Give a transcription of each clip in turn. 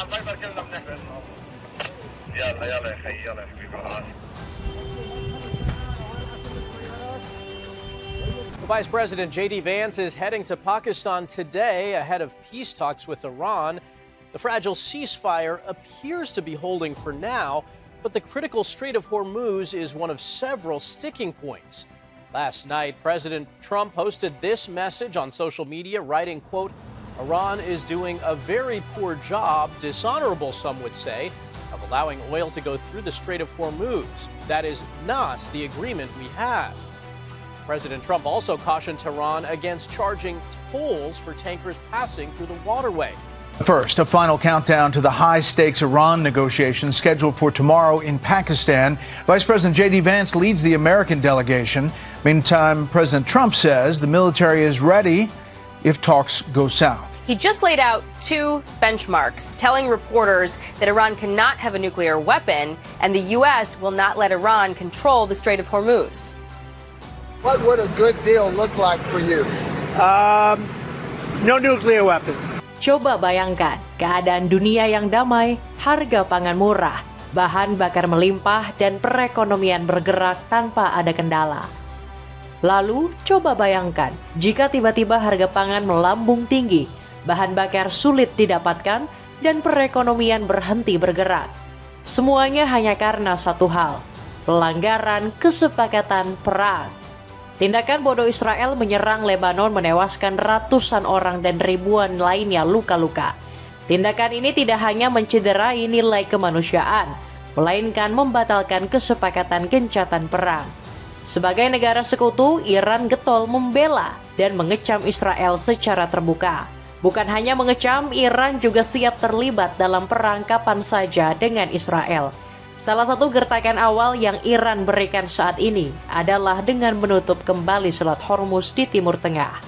الله يبارك لنا بنحن. يلا يلا يا خي يلا يا حبيبي العافية. Vice President J.D. Vance is heading to Pakistan today ahead of peace talks with Iran. The fragile ceasefire appears to be holding for now, but the critical Strait of Hormuz is one of several sticking points. Last night, President Trump posted this message on social media, writing, quote, Iran is doing a very poor job, dishonorable some would say, of allowing oil to go through the Strait of Hormuz. That is not the agreement we have. President Trump also cautioned Tehran against charging tolls for tankers passing through the waterway. First, a final countdown to the high-stakes Iran negotiations scheduled for tomorrow in Pakistan. Vice President J.D. Vance leads the American delegation. Meantime, President Trump says the military is ready if talks go south. He just laid out two benchmarks, telling reporters that Iran cannot have a nuclear weapon and the U.S. will not let Iran control the Strait of Hormuz. What would a good deal look like for you? No nuclear weapon. Coba bayangkan, keadaan dunia yang damai, harga pangan murah, bahan bakar melimpah, dan perekonomian bergerak tanpa ada kendala. Lalu, coba bayangkan, jika tiba-tiba harga pangan melambung tinggi, bahan bakar sulit didapatkan, dan perekonomian berhenti bergerak. Semuanya hanya karena satu hal, pelanggaran kesepakatan perang. Tindakan bodoh Israel menyerang Lebanon menewaskan ratusan orang dan ribuan lainnya luka-luka. Tindakan ini tidak hanya mencederai nilai kemanusiaan, melainkan membatalkan kesepakatan gencatan perang. Sebagai negara sekutu, Iran getol membela dan mengecam Israel secara terbuka. Bukan hanya mengecam, Iran juga siap terlibat dalam perang kapan saja dengan Israel. Salah satu gertakan awal yang Iran berikan saat ini adalah dengan menutup kembali Selat Hormuz di Timur Tengah.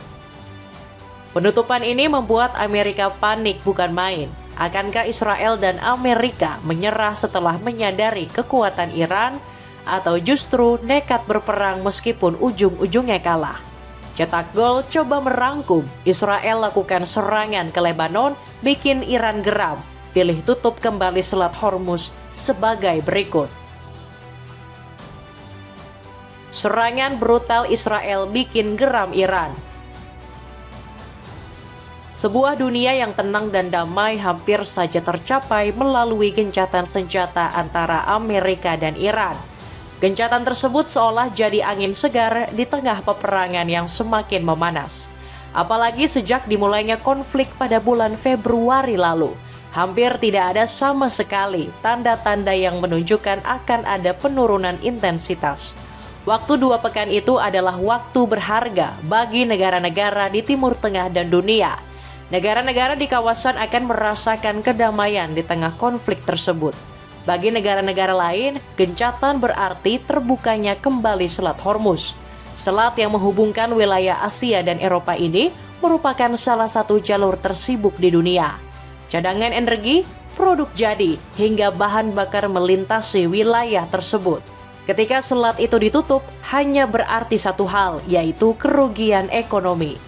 Penutupan ini membuat Amerika panik bukan main. Akankah Israel dan Amerika menyerah setelah menyadari kekuatan Iran atau justru nekat berperang meskipun ujung-ujungnya kalah? Cetak gol coba merangkum, Israel lakukan serangan ke Lebanon, bikin Iran geram. Pilih tutup kembali Selat Hormuz sebagai berikut. Serangan brutal Israel bikin geram Iran. Sebuah dunia yang tenang dan damai hampir saja tercapai melalui gencatan senjata antara Amerika dan Iran. Gencatan tersebut seolah jadi angin segar di tengah peperangan yang semakin memanas. Apalagi sejak dimulainya konflik pada bulan Februari lalu. Hampir tidak ada sama sekali tanda-tanda yang menunjukkan akan ada penurunan intensitas. Waktu 2 pekan itu adalah waktu berharga bagi negara-negara di Timur Tengah dan dunia. Negara-negara di kawasan akan merasakan kedamaian di tengah konflik tersebut. Bagi negara-negara lain, gencatan berarti terbukanya kembali Selat Hormuz. Selat yang menghubungkan wilayah Asia dan Eropa ini merupakan salah satu jalur tersibuk di dunia. Cadangan energi, produk jadi, hingga bahan bakar melintasi wilayah tersebut. Ketika selat itu ditutup, hanya berarti satu hal, yaitu kerugian ekonomi.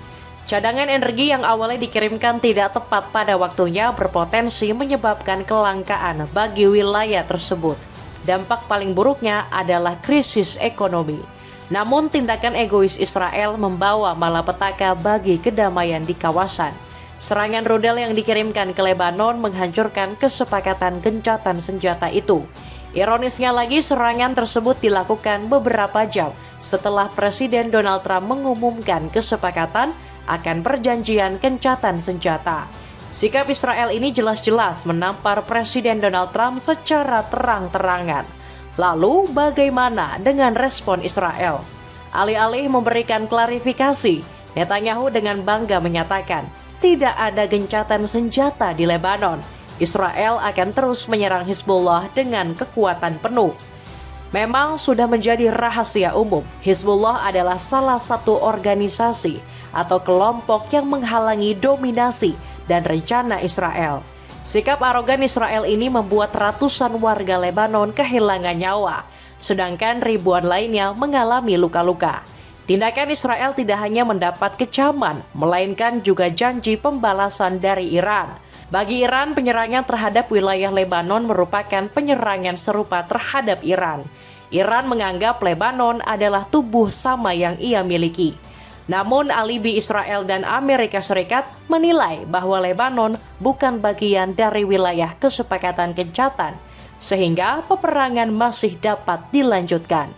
Cadangan energi yang awalnya dikirimkan tidak tepat pada waktunya berpotensi menyebabkan kelangkaan bagi wilayah tersebut. Dampak paling buruknya adalah krisis ekonomi. Namun tindakan egois Israel membawa malapetaka bagi kedamaian di kawasan. Serangan rudal yang dikirimkan ke Lebanon menghancurkan kesepakatan gencatan senjata itu. Ironisnya lagi, serangan tersebut dilakukan beberapa jam setelah Presiden Donald Trump mengumumkan kesepakatan akan perjanjian gencatan senjata. Sikap Israel ini jelas-jelas menampar Presiden Donald Trump secara terang-terangan. Lalu bagaimana dengan respon Israel? Alih-alih memberikan klarifikasi, Netanyahu dengan bangga menyatakan, tidak ada gencatan senjata di Lebanon. Israel akan terus menyerang Hizbullah dengan kekuatan penuh. Memang sudah menjadi rahasia umum, Hizbullah adalah salah satu organisasi atau kelompok yang menghalangi dominasi dan rencana Israel. Sikap arogan Israel ini membuat ratusan warga Lebanon kehilangan nyawa, sedangkan ribuan lainnya mengalami luka-luka. Tindakan Israel tidak hanya mendapat kecaman, melainkan juga janji pembalasan dari Iran. Bagi Iran, penyerangan terhadap wilayah Lebanon merupakan penyerangan serupa terhadap Iran. Iran menganggap Lebanon adalah tubuh sama yang ia miliki. Namun alibi Israel dan Amerika Serikat menilai bahwa Lebanon bukan bagian dari wilayah kesepakatan gencatan, sehingga peperangan masih dapat dilanjutkan.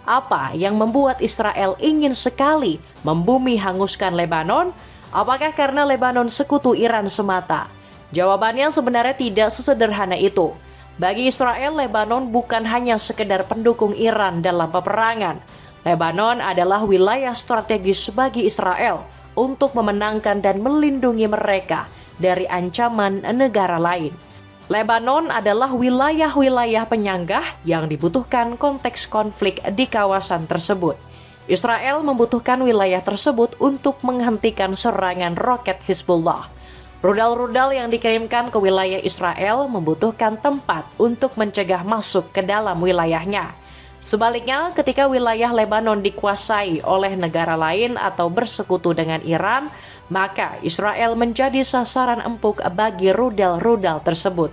Apa yang membuat Israel ingin sekali membumi hanguskan Lebanon? Apakah karena Lebanon sekutu Iran semata? Jawabannya sebenarnya tidak sesederhana itu. Bagi Israel, Lebanon bukan hanya sekedar pendukung Iran dalam peperangan. Lebanon adalah wilayah strategis bagi Israel untuk memenangkan dan melindungi mereka dari ancaman negara lain. Lebanon adalah wilayah-wilayah penyanggah yang dibutuhkan konteks konflik di kawasan tersebut. Israel membutuhkan wilayah tersebut untuk menghentikan serangan roket Hizbullah. Rudal-rudal yang dikirimkan ke wilayah Israel membutuhkan tempat untuk mencegah masuk ke dalam wilayahnya. Sebaliknya, ketika wilayah Lebanon dikuasai oleh negara lain atau bersekutu dengan Iran, maka Israel menjadi sasaran empuk bagi rudal-rudal tersebut.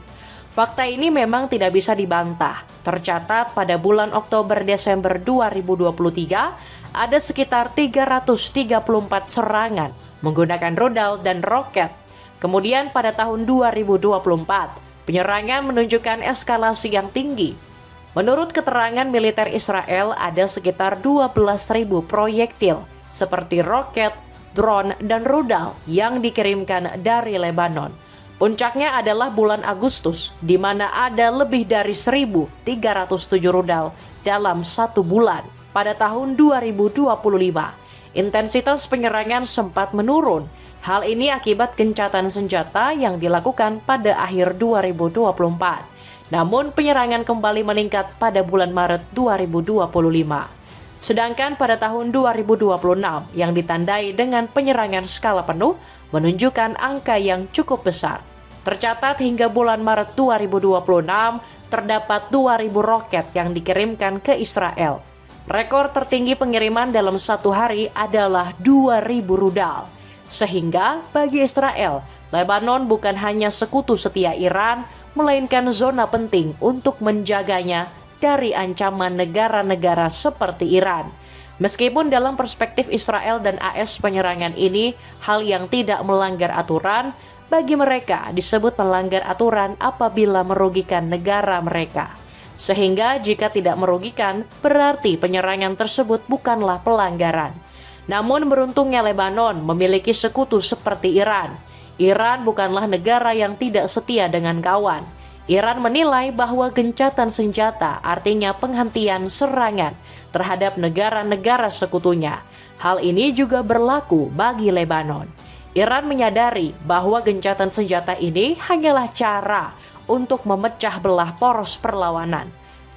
Fakta ini memang tidak bisa dibantah. Tercatat pada bulan Oktober-Desember 2023, ada sekitar 334 serangan menggunakan rudal dan roket. Kemudian pada tahun 2024, penyerangan menunjukkan eskalasi yang tinggi. Menurut keterangan militer Israel, ada sekitar 12.000 proyektil seperti roket, drone, dan rudal yang dikirimkan dari Lebanon. Puncaknya adalah bulan Agustus, di mana ada lebih dari 1.307 rudal dalam satu bulan. Pada tahun 2025, intensitas penyerangan sempat menurun. Hal ini akibat gencatan senjata yang dilakukan pada akhir 2024. Namun penyerangan kembali meningkat pada bulan Maret 2025. Sedangkan pada tahun 2026 yang ditandai dengan penyerangan skala penuh menunjukkan angka yang cukup besar. Tercatat hingga bulan Maret 2026 terdapat 2.000 roket yang dikirimkan ke Israel. Rekor tertinggi pengiriman dalam satu hari adalah 2.000 rudal. Sehingga bagi Israel, Lebanon bukan hanya sekutu setia Iran, melainkan zona penting untuk menjaganya dari ancaman negara-negara seperti Iran. Meskipun dalam perspektif Israel dan AS penyerangan ini hal yang tidak melanggar aturan, bagi mereka disebut melanggar aturan apabila merugikan negara mereka. Sehingga jika tidak merugikan, berarti penyerangan tersebut bukanlah pelanggaran. Namun beruntungnya Lebanon memiliki sekutu seperti Iran. Iran bukanlah negara yang tidak setia dengan kawan. Iran menilai bahwa gencatan senjata artinya penghentian serangan terhadap negara-negara sekutunya. Hal ini juga berlaku bagi Lebanon. Iran menyadari bahwa gencatan senjata ini hanyalah cara untuk memecah belah poros perlawanan.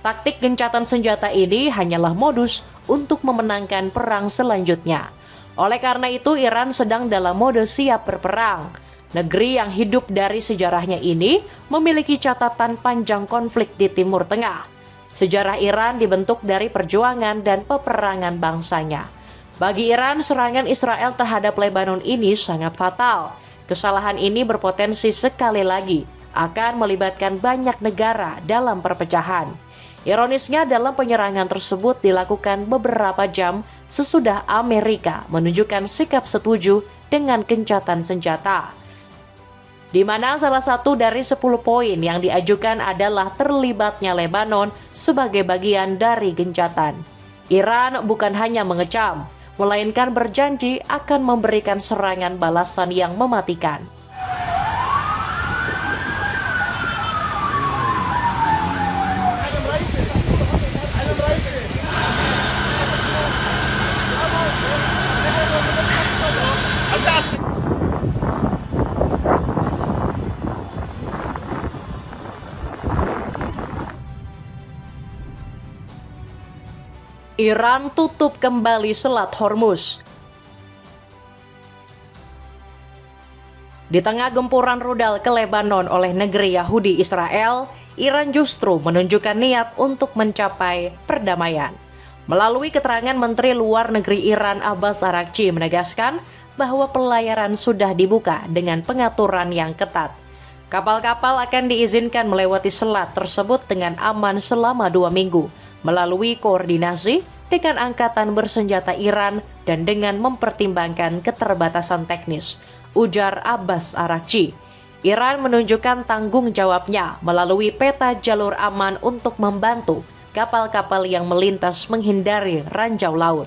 Taktik gencatan senjata ini hanyalah modus untuk memenangkan perang selanjutnya. Oleh karena itu, Iran sedang dalam mode siap berperang. Negeri yang hidup dari sejarahnya ini memiliki catatan panjang konflik di Timur Tengah. Sejarah Iran dibentuk dari perjuangan dan peperangan bangsanya. Bagi Iran, serangan Israel terhadap Lebanon ini sangat fatal. Kesalahan ini berpotensi sekali lagi akan melibatkan banyak negara dalam perpecahan. Ironisnya, dalam penyerangan tersebut dilakukan beberapa jam sesudah Amerika menunjukkan sikap setuju dengan gencatan senjata. Di mana salah satu dari 10 poin yang diajukan adalah terlibatnya Lebanon sebagai bagian dari gencatan. Iran bukan hanya mengecam, melainkan berjanji akan memberikan serangan balasan yang mematikan. Iran tutup kembali Selat Hormuz. Di tengah gempuran rudal ke Lebanon oleh negeri Yahudi Israel, Iran justru menunjukkan niat untuk mencapai perdamaian. Melalui keterangan Menteri Luar Negeri Iran Abbas Araghchi menegaskan bahwa pelayaran sudah dibuka dengan pengaturan yang ketat. Kapal-kapal akan diizinkan melewati selat tersebut dengan aman selama 2 minggu melalui koordinasi dengan angkatan bersenjata Iran dan dengan mempertimbangkan keterbatasan teknis, ujar Abbas Araghchi. Iran menunjukkan tanggung jawabnya melalui peta jalur aman untuk membantu kapal-kapal yang melintas menghindari ranjau laut.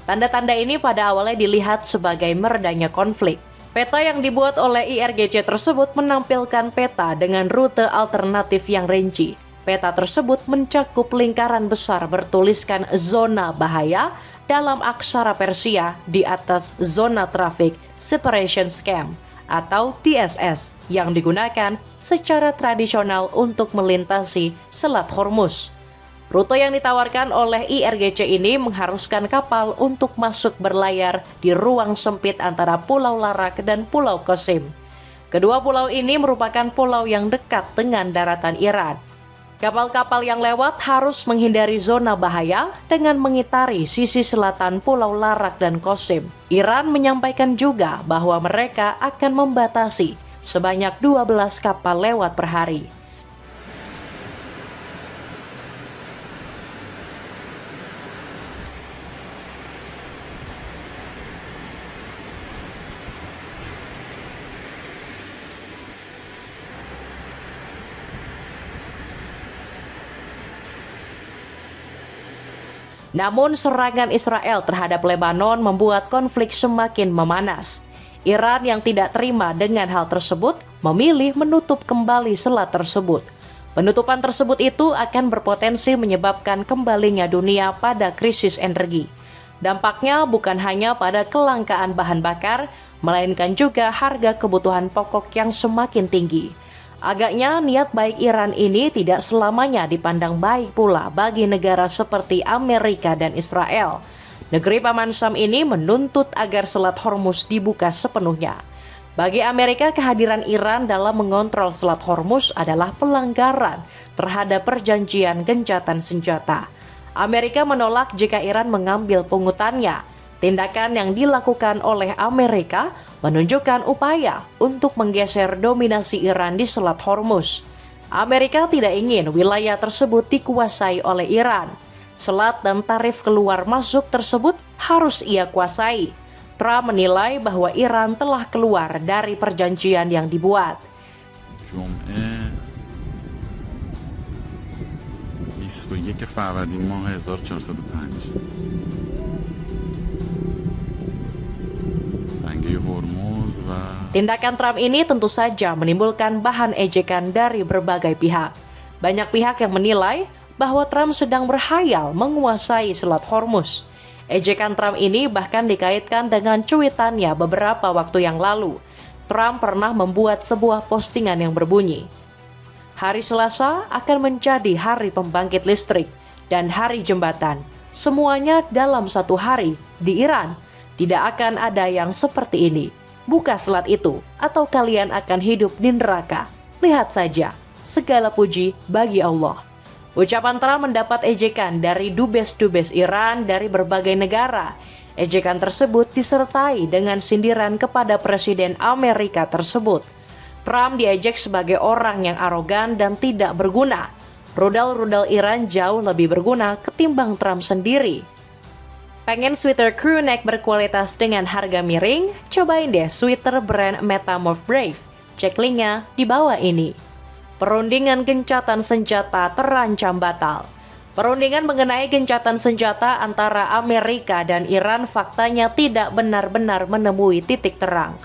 Tanda-tanda ini pada awalnya dilihat sebagai meredanya konflik. Peta yang dibuat oleh IRGC tersebut menampilkan peta dengan rute alternatif yang rinci. Peta tersebut mencakup lingkaran besar bertuliskan zona bahaya dalam aksara Persia di atas zona traffic separation scheme atau TSS yang digunakan secara tradisional untuk melintasi Selat Hormuz. Rute yang ditawarkan oleh IRGC ini mengharuskan kapal untuk masuk berlayar di ruang sempit antara Pulau Larak dan Pulau Qasim. Kedua pulau ini merupakan pulau yang dekat dengan daratan Iran. Kapal-kapal yang lewat harus menghindari zona bahaya dengan mengitari sisi selatan Pulau Larak dan Qasim. Iran menyampaikan juga bahwa mereka akan membatasi sebanyak 12 kapal lewat per hari. Namun serangan Israel terhadap Lebanon membuat konflik semakin memanas. Iran yang tidak terima dengan hal tersebut memilih menutup kembali selat tersebut. Penutupan tersebut itu akan berpotensi menyebabkan kembalinya dunia pada krisis energi. Dampaknya bukan hanya pada kelangkaan bahan bakar, melainkan juga harga kebutuhan pokok yang semakin tinggi. Agaknya niat baik Iran ini tidak selamanya dipandang baik pula bagi negara seperti Amerika dan Israel. Negeri Paman Sam ini menuntut agar Selat Hormuz dibuka sepenuhnya. Bagi Amerika, kehadiran Iran dalam mengontrol Selat Hormuz adalah pelanggaran terhadap perjanjian gencatan senjata. Amerika menolak jika Iran mengambil pungutannya. Tindakan yang dilakukan oleh Amerika menunjukkan upaya untuk menggeser dominasi Iran di Selat Hormuz. Amerika tidak ingin wilayah tersebut dikuasai oleh Iran. Selat dan tarif keluar masuk tersebut harus ia kuasai. Trump menilai bahwa Iran telah keluar dari perjanjian yang dibuat. Jum'ah 21 فروردین ماه 1405 Tindakan Trump ini tentu saja menimbulkan bahan ejekan dari berbagai pihak. Banyak pihak yang menilai bahwa Trump sedang berhayal menguasai Selat Hormuz. Ejekan Trump ini bahkan dikaitkan dengan cuitannya beberapa waktu yang lalu. Trump pernah membuat sebuah postingan yang berbunyi, "Hari Selasa akan menjadi hari pembangkit listrik dan hari jembatan. Semuanya dalam satu hari di Iran. Tidak akan ada yang seperti ini. Buka selat itu, atau kalian akan hidup di neraka. Lihat saja, segala puji bagi Allah." Ucapan Trump mendapat ejekan dari dubes-dubes Iran dari berbagai negara. Ejekan tersebut disertai dengan sindiran kepada Presiden Amerika tersebut. Trump diejek sebagai orang yang arogan dan tidak berguna. Rudal-rudal Iran jauh lebih berguna ketimbang Trump sendiri. Pengen sweater crew neck berkualitas dengan harga miring? Cobain deh sweater brand Metamorph Brave. Cek linknya di bawah ini. Perundingan gencatan senjata terancam batal. Perundingan mengenai gencatan senjata antara Amerika dan Iran faktanya tidak benar-benar menemui titik terang.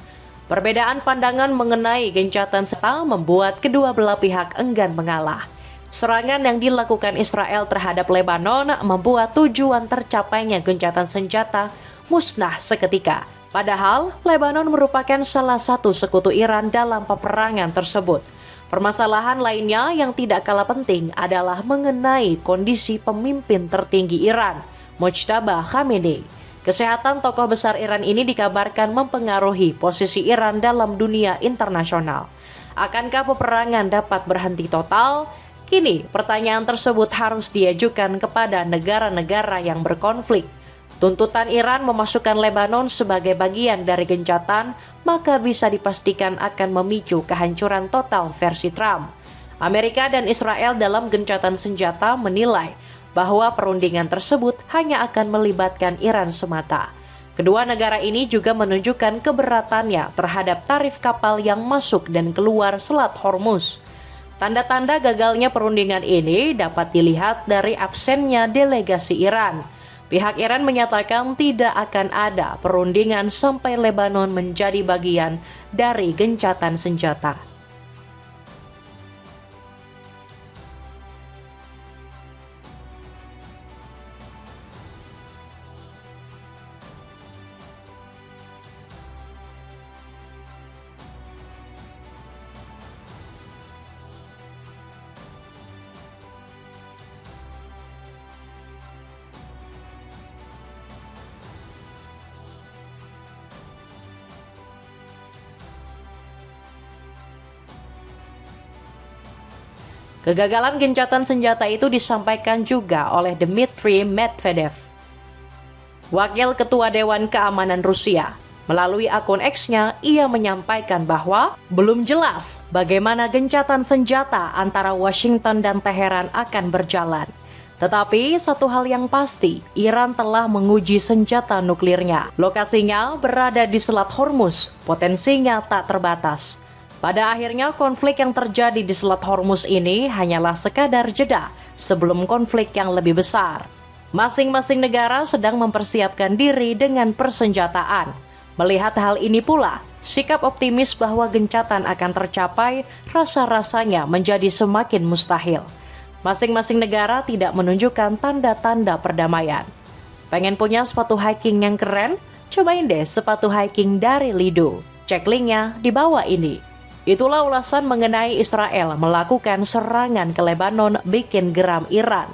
Perbedaan pandangan mengenai gencatan senjata membuat kedua belah pihak enggan mengalah. Serangan yang dilakukan Israel terhadap Lebanon membuat tujuan tercapainya gencatan senjata musnah seketika. Padahal, Lebanon merupakan salah satu sekutu Iran dalam peperangan tersebut. Permasalahan lainnya yang tidak kalah penting adalah mengenai kondisi pemimpin tertinggi Iran, Mojtaba Khamenei. Kesehatan tokoh besar Iran ini dikabarkan mempengaruhi posisi Iran dalam dunia internasional. Akankah peperangan dapat berhenti total? Kini, pertanyaan tersebut harus diajukan kepada negara-negara yang berkonflik. Tuntutan Iran memasukkan Lebanon sebagai bagian dari gencatan, maka bisa dipastikan akan memicu kehancuran total versi Trump. Amerika dan Israel dalam gencatan senjata menilai bahwa perundingan tersebut hanya akan melibatkan Iran semata. Kedua negara ini juga menunjukkan keberatannya terhadap tarif kapal yang masuk dan keluar Selat Hormuz. Tanda-tanda gagalnya perundingan ini dapat dilihat dari absennya delegasi Iran. Pihak Iran menyatakan tidak akan ada perundingan sampai Lebanon menjadi bagian dari gencatan senjata. Kegagalan gencatan senjata itu disampaikan juga oleh Dmitry Medvedev, Wakil Ketua Dewan Keamanan Rusia. Melalui akun X-nya, ia menyampaikan bahwa belum jelas bagaimana gencatan senjata antara Washington dan Teheran akan berjalan. Tetapi satu hal yang pasti, Iran telah menguji senjata nuklirnya. Lokasinya berada di Selat Hormuz, potensinya tak terbatas. Pada akhirnya konflik yang terjadi di Selat Hormuz ini hanyalah sekadar jeda sebelum konflik yang lebih besar. Masing-masing negara sedang mempersiapkan diri dengan persenjataan. Melihat hal ini pula, sikap optimis bahwa gencatan akan tercapai rasa-rasanya menjadi semakin mustahil. Masing-masing negara tidak menunjukkan tanda-tanda perdamaian. Pengen punya sepatu hiking yang keren? Cobain deh sepatu hiking dari Lido. Cek linknya di bawah ini. Itulah ulasan mengenai Israel melakukan serangan ke Lebanon bikin geram Iran.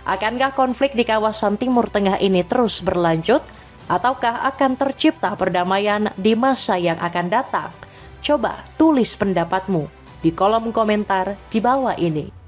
Akankah konflik di kawasan Timur Tengah ini terus berlanjut? Ataukah akan tercipta perdamaian di masa yang akan datang? Coba tulis pendapatmu di kolom komentar di bawah ini.